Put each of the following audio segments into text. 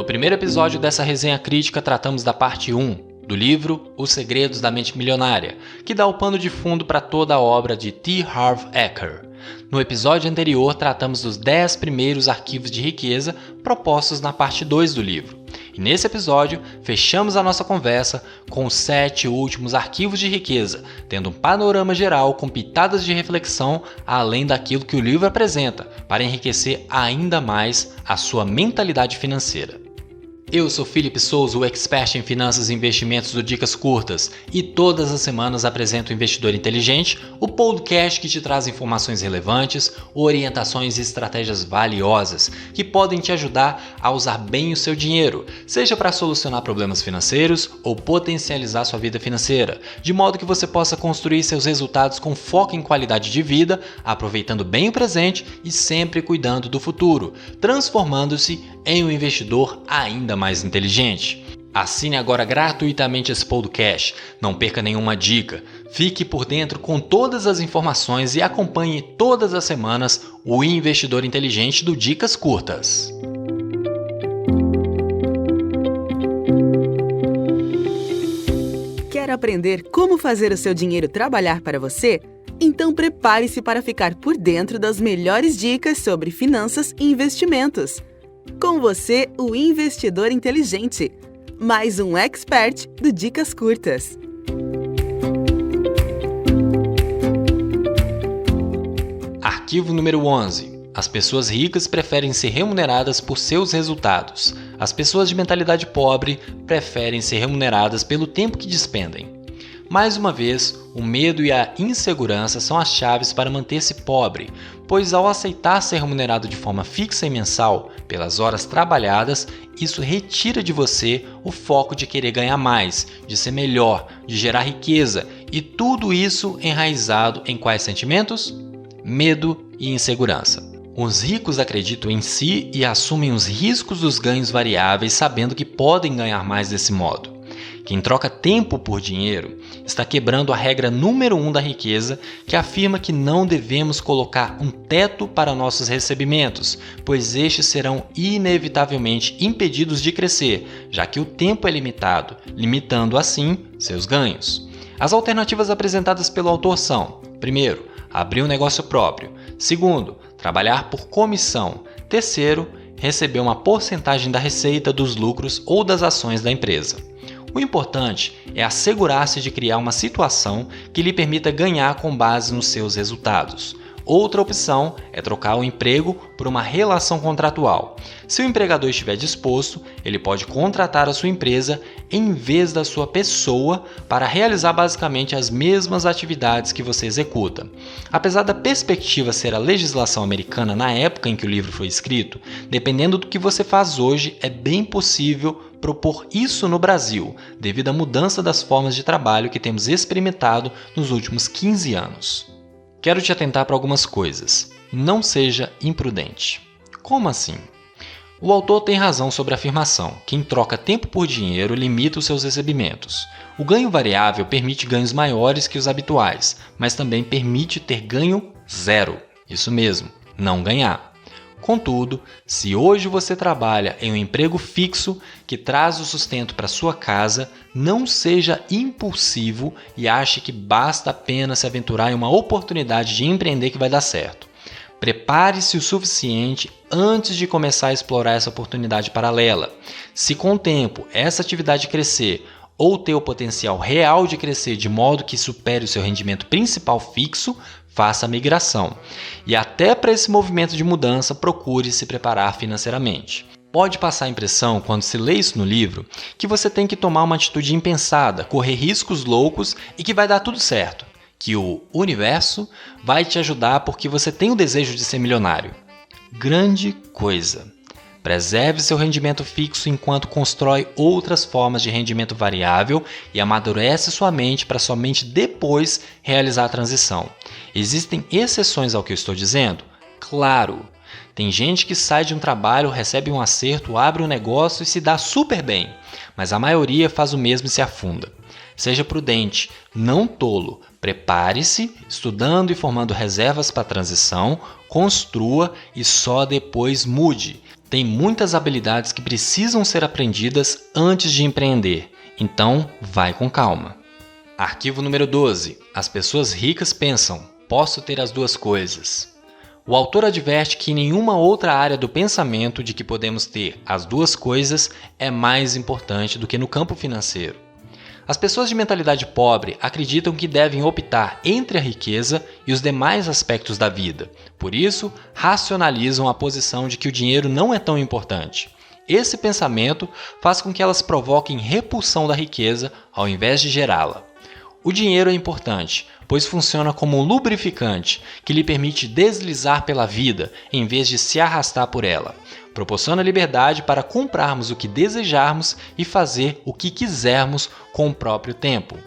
primeiro episódio dessa resenha crítica, tratamos da parte 1 do livro Os Segredos da Mente Milionária, que dá o pano de fundo para toda a obra de T. Harv Eker. No episódio anterior, tratamos dos 10 primeiros arquivos de riqueza propostos na parte 2 do livro. E nesse episódio, fechamos a nossa conversa com os 7 últimos arquivos de riqueza, tendo um panorama geral com pitadas de reflexão além daquilo que o livro apresenta, para enriquecer ainda mais a sua mentalidade financeira. Eu sou Felipe Souza, o expert em finanças e investimentos do Dicas Curtas, e todas as semanas apresento o Investidor Inteligente, o podcast que te traz informações relevantes, orientações e estratégias valiosas que podem te ajudar a usar bem o seu dinheiro, seja para solucionar problemas financeiros ou potencializar sua vida financeira, de modo que você possa construir seus resultados com foco em qualidade de vida, aproveitando bem o presente e sempre cuidando do futuro, transformando-se em um investidor ainda mais inteligente. Assine agora gratuitamente esse podcast, não perca nenhuma dica, fique por dentro com todas as informações e acompanhe todas as semanas o Investidor Inteligente do Dicas Curtas. Quer aprender como fazer o seu dinheiro trabalhar para você? Então prepare-se para ficar por dentro das melhores dicas sobre finanças e investimentos. Com você, o Investidor Inteligente, mais um expert do Dicas Curtas. Arquivo número 11. As pessoas ricas preferem ser remuneradas por seus resultados. As pessoas de mentalidade pobre preferem ser remuneradas pelo tempo que despendem. Mais uma vez, o medo e a insegurança são as chaves para manter-se pobre, pois ao aceitar ser remunerado de forma fixa e mensal pelas horas trabalhadas, isso retira de você o foco de querer ganhar mais, de ser melhor, de gerar riqueza, e tudo isso enraizado em quais sentimentos? Medo e insegurança. Os ricos acreditam em si e assumem os riscos dos ganhos variáveis, sabendo que podem ganhar mais desse modo. Quem troca tempo por dinheiro está quebrando a regra número 1 da riqueza, que afirma que não devemos colocar um teto para nossos recebimentos, pois estes serão inevitavelmente impedidos de crescer, já que o tempo é limitado, limitando assim seus ganhos. As alternativas apresentadas pelo autor são: primeiro, abrir um negócio próprio; segundo, trabalhar por comissão; terceiro, receber uma porcentagem da receita, dos lucros ou das ações da empresa. O importante é assegurar-se de criar uma situação que lhe permita ganhar com base nos seus resultados. Outra opção é trocar o emprego por uma relação contratual. Se o empregador estiver disposto, ele pode contratar a sua empresa em vez da sua pessoa para realizar basicamente as mesmas atividades que você executa. Apesar da perspectiva ser a legislação americana na época em que o livro foi escrito, dependendo do que você faz hoje, é bem possível propor isso no Brasil, devido à mudança das formas de trabalho que temos experimentado nos últimos 15 anos. Quero te atentar para algumas coisas. Não seja imprudente. Como assim? O autor tem razão sobre a afirmação: quem troca tempo por dinheiro limita os seus recebimentos. O ganho variável permite ganhos maiores que os habituais, mas também permite ter ganho zero. Isso mesmo, não ganhar. Contudo, se hoje você trabalha em um emprego fixo que traz o sustento para sua casa, não seja impulsivo e ache que basta apenas se aventurar em uma oportunidade de empreender que vai dar certo. Prepare-se o suficiente antes de começar a explorar essa oportunidade paralela. Se com o tempo essa atividade crescer ou ter o potencial real de crescer de modo que supere o seu rendimento principal fixo, faça a migração. E até para esse movimento de mudança, procure se preparar financeiramente. Pode passar a impressão, quando se lê isso no livro, que você tem que tomar uma atitude impensada, correr riscos loucos e que vai dar tudo certo, que o universo vai te ajudar porque você tem o desejo de ser milionário. Grande coisa! Preserve seu rendimento fixo enquanto constrói outras formas de rendimento variável e amadurece sua mente para somente depois realizar a transição. Existem exceções ao que eu estou dizendo? Claro! Tem gente que sai de um trabalho, recebe um acerto, abre um negócio e se dá super bem, mas a maioria faz o mesmo e se afunda. Seja prudente, não tolo. Prepare-se, estudando e formando reservas para a transição, construa e só depois mude. Tem muitas habilidades que precisam ser aprendidas antes de empreender, então vai com calma. Arquivo número 12. As pessoas ricas pensam: posso ter as duas coisas. O autor adverte que em nenhuma outra área do pensamento de que podemos ter as duas coisas é mais importante do que no campo financeiro. As pessoas de mentalidade pobre acreditam que devem optar entre a riqueza e os demais aspectos da vida. Por isso, racionalizam a posição de que o dinheiro não é tão importante. Esse pensamento faz com que elas provoquem repulsão da riqueza ao invés de gerá-la. O dinheiro é importante, pois funciona como um lubrificante que lhe permite deslizar pela vida em vez de se arrastar por ela. Proporciona liberdade para comprarmos o que desejarmos e fazer o que quisermos com o próprio tempo.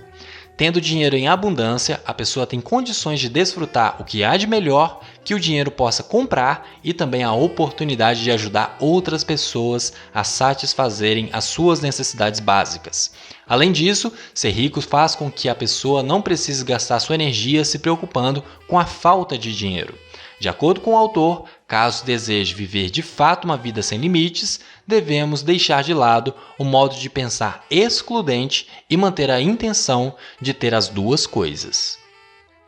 Tendo dinheiro em abundância, a pessoa tem condições de desfrutar o que há de melhor que o dinheiro possa comprar e também a oportunidade de ajudar outras pessoas a satisfazerem as suas necessidades básicas. Além disso, ser rico faz com que a pessoa não precise gastar sua energia se preocupando com a falta de dinheiro. De acordo com o autor, caso deseje viver de fato uma vida sem limites, devemos deixar de lado o modo de pensar excludente e manter a intenção de ter as duas coisas.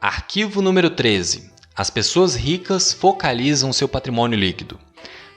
Arquivo número 13. As pessoas ricas focalizam seu patrimônio líquido.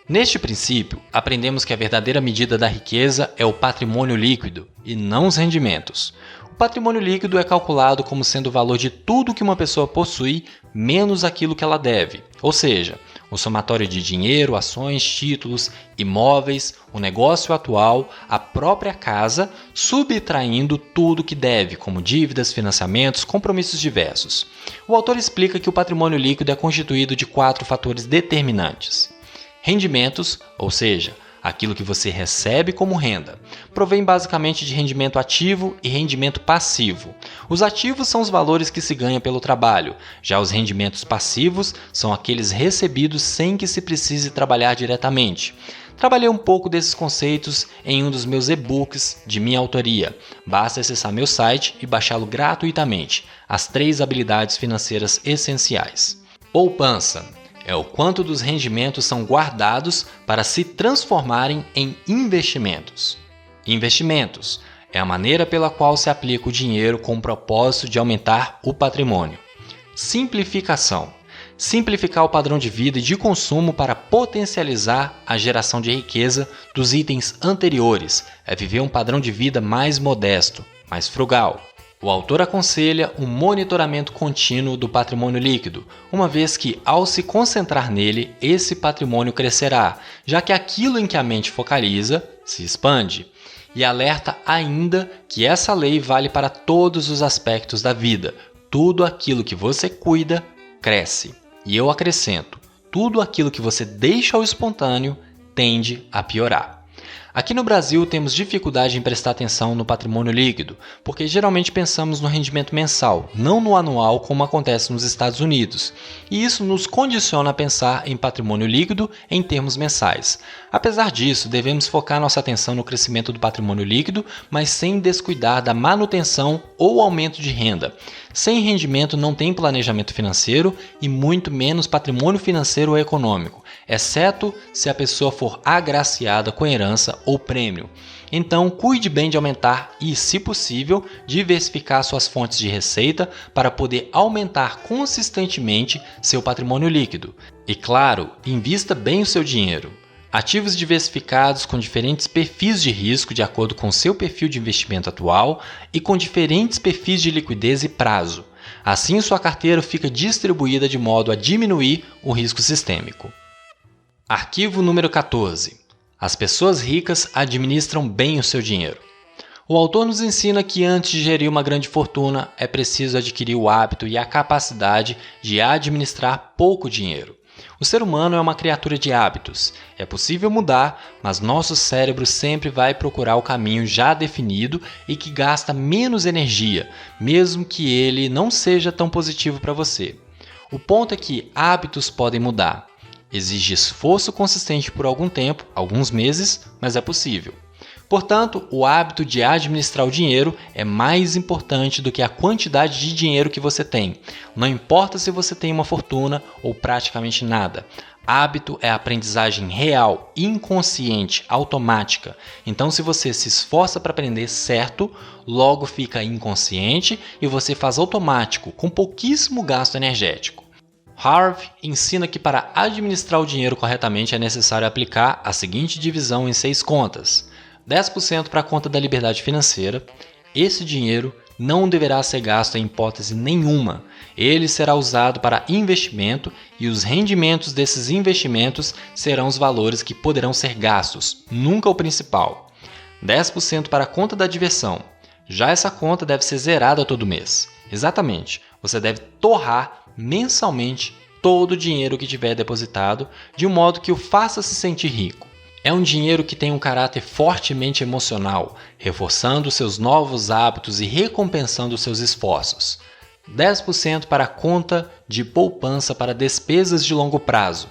Neste princípio, aprendemos que a verdadeira medida da riqueza é o patrimônio líquido e não os rendimentos. O patrimônio líquido é calculado como sendo o valor de tudo que uma pessoa possui menos aquilo que ela deve, ou seja, o somatório de dinheiro, ações, títulos, imóveis, o negócio atual, a própria casa, subtraindo tudo que deve, como dívidas, financiamentos, compromissos diversos. O autor explica que o patrimônio líquido é constituído de 4 fatores determinantes. Rendimentos, ou seja, aquilo que você recebe como renda, provém basicamente de rendimento ativo e rendimento passivo. Os ativos são os valores que se ganha pelo trabalho, já os rendimentos passivos são aqueles recebidos sem que se precise trabalhar diretamente. Trabalhei um pouco desses conceitos em um dos meus e-books de minha autoria. Basta acessar meu site e baixá-lo gratuitamente. As 3 habilidades financeiras essenciais. Poupança é o quanto dos rendimentos são guardados para se transformarem em investimentos. Investimentos é a maneira pela qual se aplica o dinheiro com o propósito de aumentar o patrimônio. Simplificação. Simplificar o padrão de vida e de consumo para potencializar a geração de riqueza dos itens anteriores. É viver um padrão de vida mais modesto, mais frugal. O autor aconselha um monitoramento contínuo do patrimônio líquido, uma vez que, ao se concentrar nele, esse patrimônio crescerá, já que aquilo em que a mente focaliza se expande. E alerta ainda que essa lei vale para todos os aspectos da vida. Tudo aquilo que você cuida, cresce. E eu acrescento, tudo aquilo que você deixa ao espontâneo, tende a piorar. Aqui no Brasil temos dificuldade em prestar atenção no patrimônio líquido, porque geralmente pensamos no rendimento mensal, não no anual como acontece nos Estados Unidos, e isso nos condiciona a pensar em patrimônio líquido em termos mensais. Apesar disso, devemos focar nossa atenção no crescimento do patrimônio líquido, mas sem descuidar da manutenção ou aumento de renda. Sem rendimento não tem planejamento financeiro e muito menos patrimônio financeiro ou econômico, exceto se a pessoa for agraciada com herança ou prêmio. Então, cuide bem de aumentar e, se possível, diversificar suas fontes de receita para poder aumentar consistentemente seu patrimônio líquido. E, claro, invista bem o seu dinheiro. Ativos diversificados com diferentes perfis de risco de acordo com seu perfil de investimento atual e com diferentes perfis de liquidez e prazo. Assim, sua carteira fica distribuída de modo a diminuir o risco sistêmico. Arquivo número 14. As pessoas ricas administram bem o seu dinheiro. O autor nos ensina que antes de gerir uma grande fortuna, é preciso adquirir o hábito e a capacidade de administrar pouco dinheiro. O ser humano é uma criatura de hábitos. É possível mudar, mas nosso cérebro sempre vai procurar o caminho já definido e que gasta menos energia, mesmo que ele não seja tão positivo para você. O ponto é que hábitos podem mudar. Exige esforço consistente por algum tempo, alguns meses, mas é possível. Portanto, o hábito de administrar o dinheiro é mais importante do que a quantidade de dinheiro que você tem. Não importa se você tem uma fortuna ou praticamente nada. Hábito é aprendizagem real, inconsciente, automática. Então, se você se esforça para aprender certo, logo fica inconsciente e você faz automático, com pouquíssimo gasto energético. Harvey ensina que para administrar o dinheiro corretamente é necessário aplicar a seguinte divisão em 6 contas. 10% para a conta da liberdade financeira. Esse dinheiro não deverá ser gasto em hipótese nenhuma. Ele será usado para investimento e os rendimentos desses investimentos serão os valores que poderão ser gastos, nunca o principal. 10% para a conta da diversão. Já essa conta deve ser zerada todo mês. Exatamente, você deve torrar mensalmente todo o dinheiro que tiver depositado, de um modo que o faça se sentir rico. É um dinheiro que tem um caráter fortemente emocional, reforçando seus novos hábitos e recompensando seus esforços. 10% para a conta de poupança para despesas de longo prazo.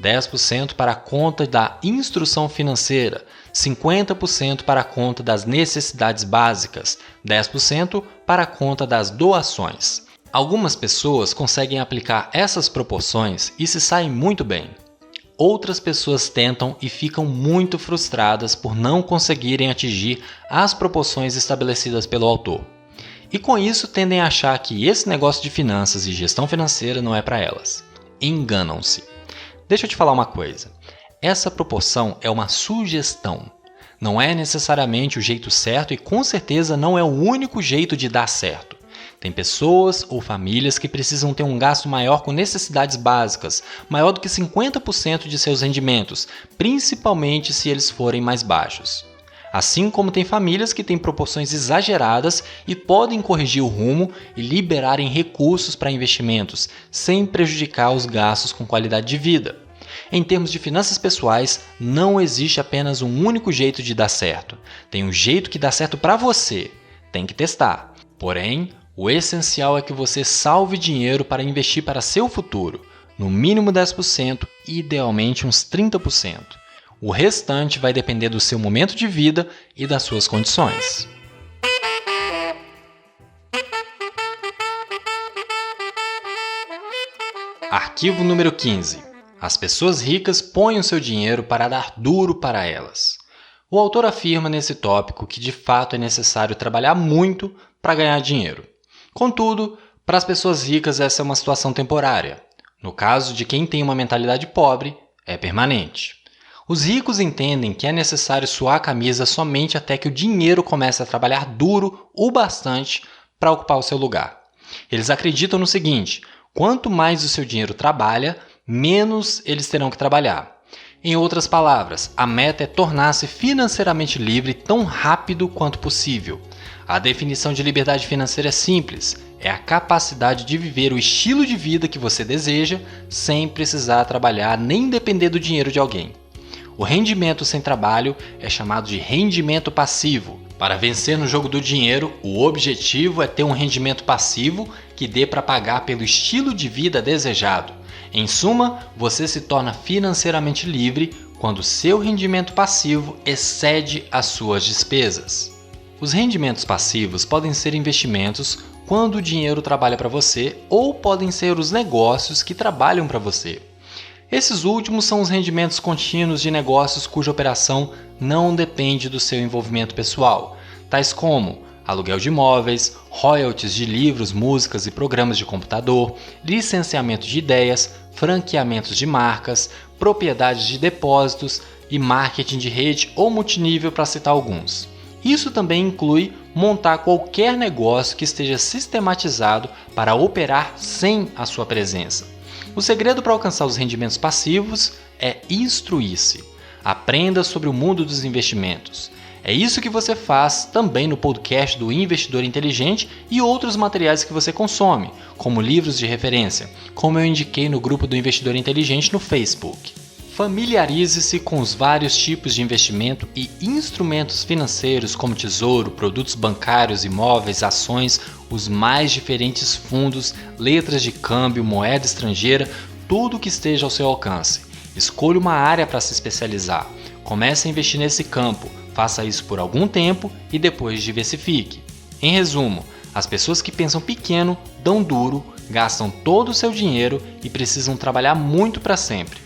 10% para a conta da instrução financeira. 50% para a conta das necessidades básicas. 10% para a conta das doações. Algumas pessoas conseguem aplicar essas proporções e se saem muito bem. Outras pessoas tentam e ficam muito frustradas por não conseguirem atingir as proporções estabelecidas pelo autor. E com isso tendem a achar que esse negócio de finanças e gestão financeira não é para elas. Enganam-se. Deixa eu te falar uma coisa. Essa proporção é uma sugestão. Não é necessariamente o jeito certo e com certeza não é o único jeito de dar certo. Tem pessoas ou famílias que precisam ter um gasto maior com necessidades básicas, maior do que 50% de seus rendimentos, principalmente se eles forem mais baixos. Assim como tem famílias que têm proporções exageradas e podem corrigir o rumo e liberarem recursos para investimentos, sem prejudicar os gastos com qualidade de vida. Em termos de finanças pessoais, não existe apenas um único jeito de dar certo. Tem um jeito que dá certo para você. Tem que testar. Porém, o essencial é que você salve dinheiro para investir para seu futuro, no mínimo 10%, idealmente uns 30%. O restante vai depender do seu momento de vida e das suas condições. Arquivo número 15. As pessoas ricas põem o seu dinheiro para dar duro para elas. O autor afirma nesse tópico que de fato é necessário trabalhar muito para ganhar dinheiro. Contudo, para as pessoas ricas essa é uma situação temporária. No caso de quem tem uma mentalidade pobre, é permanente. Os ricos entendem que é necessário suar a camisa somente até que o dinheiro comece a trabalhar duro o bastante para ocupar o seu lugar. Eles acreditam no seguinte: quanto mais o seu dinheiro trabalha, menos eles terão que trabalhar. Em outras palavras, a meta é tornar-se financeiramente livre tão rápido quanto possível. A definição de liberdade financeira é simples, é a capacidade de viver o estilo de vida que você deseja sem precisar trabalhar nem depender do dinheiro de alguém. O rendimento sem trabalho é chamado de rendimento passivo. Para vencer no jogo do dinheiro, o objetivo é ter um rendimento passivo que dê para pagar pelo estilo de vida desejado. Em suma, você se torna financeiramente livre quando seu rendimento passivo excede as suas despesas. Os rendimentos passivos podem ser investimentos quando o dinheiro trabalha para você ou podem ser os negócios que trabalham para você. Esses últimos são os rendimentos contínuos de negócios cuja operação não depende do seu envolvimento pessoal, tais como aluguel de imóveis, royalties de livros, músicas e programas de computador, licenciamento de ideias, franqueamentos de marcas, propriedades de depósitos e marketing de rede ou multinível, para citar alguns. Isso também inclui montar qualquer negócio que esteja sistematizado para operar sem a sua presença. O segredo para alcançar os rendimentos passivos é instruir-se. Aprenda sobre o mundo dos investimentos. É isso que você faz também no podcast do Investidor Inteligente e outros materiais que você consome, como livros de referência, como eu indiquei no grupo do Investidor Inteligente no Facebook. Familiarize-se com os vários tipos de investimento e instrumentos financeiros como tesouro, produtos bancários, imóveis, ações, os mais diferentes fundos, letras de câmbio, moeda estrangeira, tudo que esteja ao seu alcance. Escolha uma área para se especializar. Comece a investir nesse campo. Faça isso por algum tempo e depois diversifique. Em resumo, as pessoas que pensam pequeno dão duro, gastam todo o seu dinheiro e precisam trabalhar muito para sempre.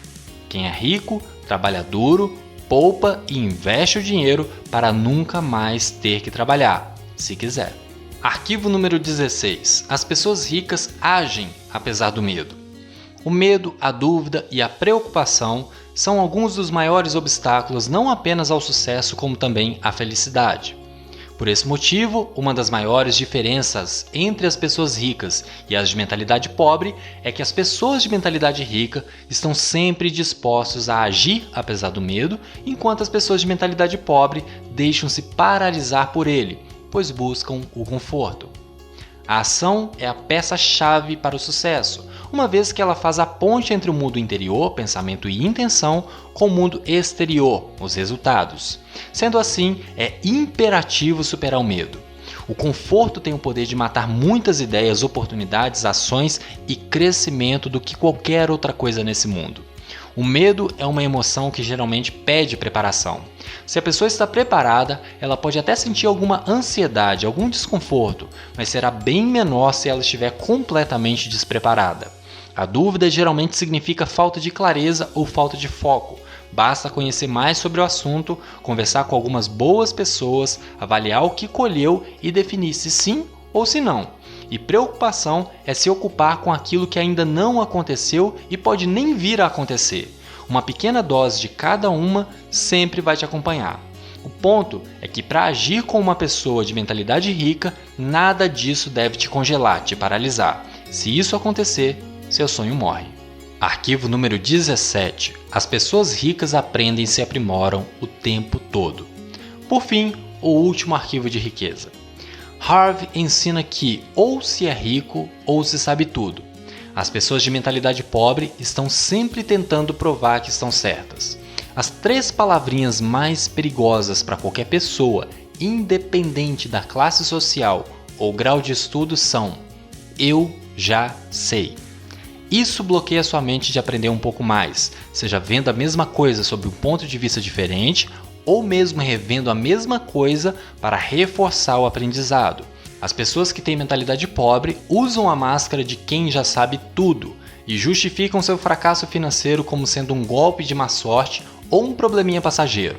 Quem é rico, trabalha duro, poupa e investe o dinheiro para nunca mais ter que trabalhar, se quiser. Arquivo número 16. As pessoas ricas agem apesar do medo. O medo, a dúvida e a preocupação são alguns dos maiores obstáculos não apenas ao sucesso, como também à felicidade. Por esse motivo, uma das maiores diferenças entre as pessoas ricas e as de mentalidade pobre é que as pessoas de mentalidade rica estão sempre dispostos a agir apesar do medo, enquanto as pessoas de mentalidade pobre deixam-se paralisar por ele, pois buscam o conforto. A ação é a peça-chave para o sucesso, uma vez que ela faz a ponte entre o mundo interior, pensamento e intenção, com o mundo exterior, os resultados. Sendo assim, é imperativo superar o medo. O conforto tem o poder de matar muitas ideias, oportunidades, ações e crescimento do que qualquer outra coisa nesse mundo. O medo é uma emoção que geralmente pede preparação. Se a pessoa está preparada, ela pode até sentir alguma ansiedade, algum desconforto, mas será bem menor se ela estiver completamente despreparada. A dúvida geralmente significa falta de clareza ou falta de foco. Basta conhecer mais sobre o assunto, conversar com algumas boas pessoas, avaliar o que colheu e definir se sim ou se não. E preocupação é se ocupar com aquilo que ainda não aconteceu e pode nem vir a acontecer. Uma pequena dose de cada uma sempre vai te acompanhar. O ponto é que para agir com uma pessoa de mentalidade rica, nada disso deve te congelar, te paralisar. Se isso acontecer, seu sonho morre. Arquivo número 17. As pessoas ricas aprendem e se aprimoram o tempo todo. Por fim, o último arquivo de riqueza. Harvey ensina que ou se é rico ou se sabe tudo. As pessoas de mentalidade pobre estão sempre tentando provar que estão certas. As 3 palavrinhas mais perigosas para qualquer pessoa, independente da classe social ou grau de estudo, são: eu já sei. Isso bloqueia sua mente de aprender um pouco mais, seja vendo a mesma coisa sob um ponto de vista diferente ou mesmo revendo a mesma coisa para reforçar o aprendizado. As pessoas que têm mentalidade pobre usam a máscara de quem já sabe tudo e justificam seu fracasso financeiro como sendo um golpe de má sorte ou um probleminha passageiro.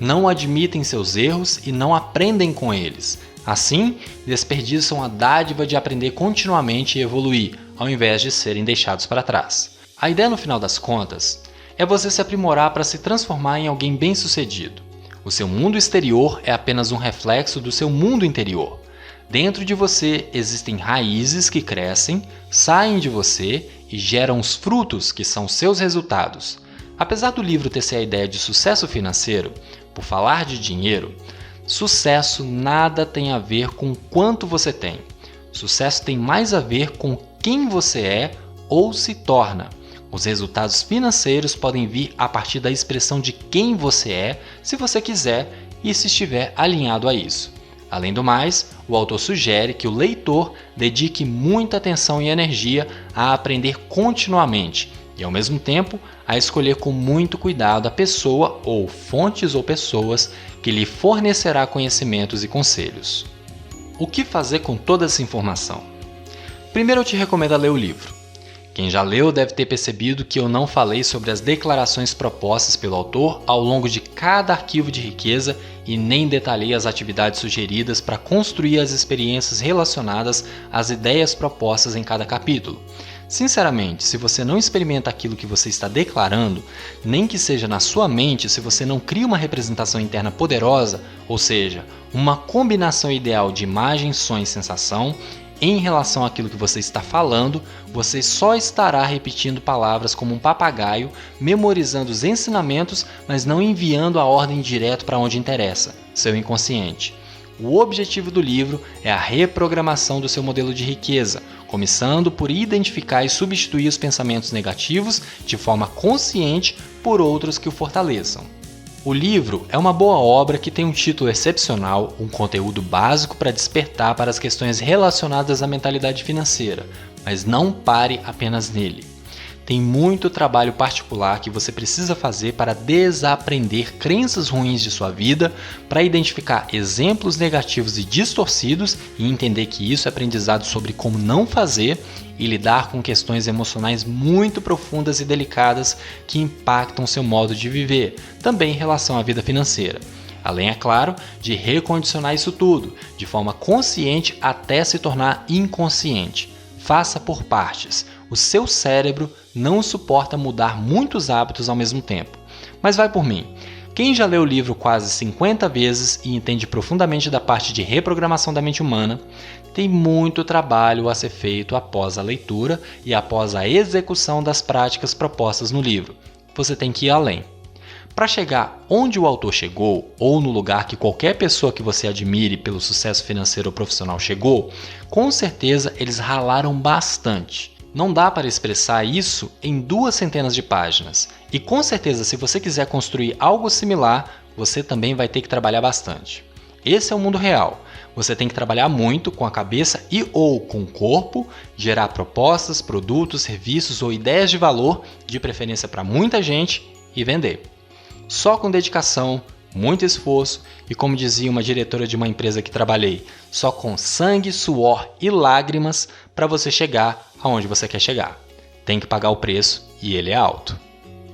Não admitem seus erros e não aprendem com eles. Assim, desperdiçam a dádiva de aprender continuamente e evoluir, ao invés de serem deixados para trás. A ideia, no final das contas, é você se aprimorar para se transformar em alguém bem-sucedido. O seu mundo exterior é apenas um reflexo do seu mundo interior. Dentro de você existem raízes que crescem, saem de você e geram os frutos que são seus resultados. Apesar do livro ter a ideia de sucesso financeiro, por falar de dinheiro, sucesso nada tem a ver com quanto você tem. Sucesso tem mais a ver com quem você é ou se torna. Os resultados financeiros podem vir a partir da expressão de quem você é, se você quiser e se estiver alinhado a isso. Além do mais, o autor sugere que o leitor dedique muita atenção e energia a aprender continuamente e, ao mesmo tempo, a escolher com muito cuidado a pessoa ou fontes ou pessoas que lhe fornecerá conhecimentos e conselhos. O que fazer com toda essa informação? Primeiro eu te recomendo ler o livro. Quem já leu deve ter percebido que eu não falei sobre as declarações propostas pelo autor ao longo de cada arquivo de riqueza e nem detalhei as atividades sugeridas para construir as experiências relacionadas às ideias propostas em cada capítulo. Sinceramente, se você não experimenta aquilo que você está declarando, nem que seja na sua mente, se você não cria uma representação interna poderosa, ou seja, uma combinação ideal de imagem, som e sensação, em relação àquilo que você está falando, você só estará repetindo palavras como um papagaio, memorizando os ensinamentos, mas não enviando a ordem direto para onde interessa, seu inconsciente. O objetivo do livro é a reprogramação do seu modelo de riqueza, começando por identificar e substituir os pensamentos negativos de forma consciente por outros que o fortaleçam. O livro é uma boa obra que tem um título excepcional, um conteúdo básico para despertar para as questões relacionadas à mentalidade financeira, mas não pare apenas nele. tem muito trabalho particular que você precisa fazer para desaprender crenças ruins de sua vida, para identificar exemplos negativos e distorcidos e entender que isso é aprendizado sobre como não fazer e lidar com questões emocionais muito profundas e delicadas que impactam seu modo de viver, também em relação à vida financeira. Além, é claro, de recondicionar isso tudo, de forma consciente até se tornar inconsciente. Faça por partes. O seu cérebro não suporta mudar muitos hábitos ao mesmo tempo. Mas vai por mim. Quem já leu o livro quase 50 vezes e entende profundamente da parte de reprogramação da mente humana, tem muito trabalho a ser feito após a leitura e após a execução das práticas propostas no livro. Você tem que ir além. Para chegar onde o autor chegou, ou no lugar que qualquer pessoa que você admire pelo sucesso financeiro ou profissional chegou, com certeza eles ralaram bastante. Não dá para expressar isso em 200 de páginas. E com certeza, se você quiser construir algo similar, você também vai ter que trabalhar bastante. Esse é o mundo real. Você tem que trabalhar muito com a cabeça e ou com o corpo, gerar propostas, produtos, serviços ou ideias de valor, de preferência para muita gente, e vender. Só com dedicação, muito esforço e, como dizia uma diretora de uma empresa que trabalhei, só com sangue, suor e lágrimas para você chegar aonde você quer chegar. Tem que pagar o preço e ele é alto.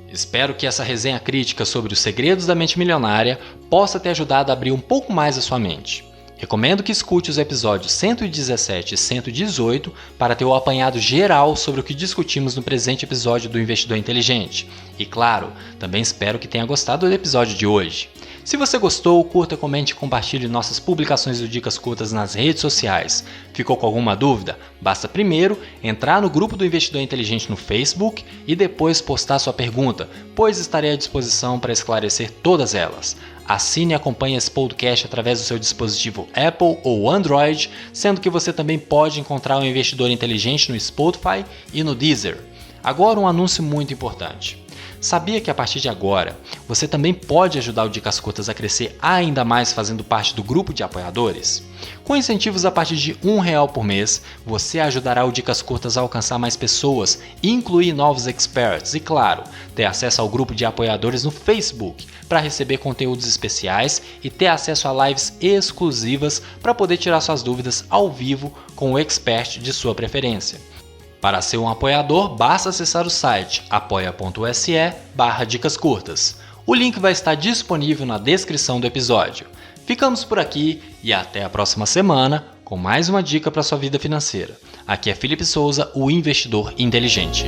Espero que essa resenha crítica sobre os segredos da mente milionária possa ter ajudado a abrir um pouco mais a sua mente. Recomendo que escute os episódios 117 e 118 para ter o apanhado geral sobre o que discutimos no presente episódio do Investidor Inteligente. E claro, também espero que tenha gostado do episódio de hoje. Se você gostou, curta, comente e compartilhe nossas publicações do Dicas Curtas nas redes sociais. Ficou com alguma dúvida? Basta primeiro entrar no grupo do Investidor Inteligente no Facebook e depois postar sua pergunta, pois estarei à disposição para esclarecer todas elas. Assine e acompanhe esse podcast através do seu dispositivo Apple ou Android, sendo que você também pode encontrar o Investidor Inteligente no Spotify e no Deezer. Agora um anúncio muito importante. Sabia que a partir de agora, você também pode ajudar o Dicas Curtas a crescer ainda mais fazendo parte do grupo de apoiadores? Com incentivos a partir de R$1 por mês, você ajudará o Dicas Curtas a alcançar mais pessoas, incluir novos experts e, claro, ter acesso ao grupo de apoiadores no Facebook para receber conteúdos especiais e ter acesso a lives exclusivas para poder tirar suas dúvidas ao vivo com o expert de sua preferência. Para ser um apoiador, basta acessar o site apoia.se/Dicas Curtas. O link vai estar disponível na descrição do episódio. Ficamos por aqui e até a próxima semana com mais uma dica para sua vida financeira. Aqui é Felipe Souza, o Investidor Inteligente.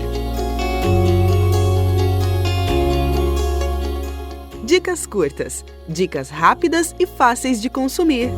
Dicas curtas, dicas rápidas e fáceis de consumir.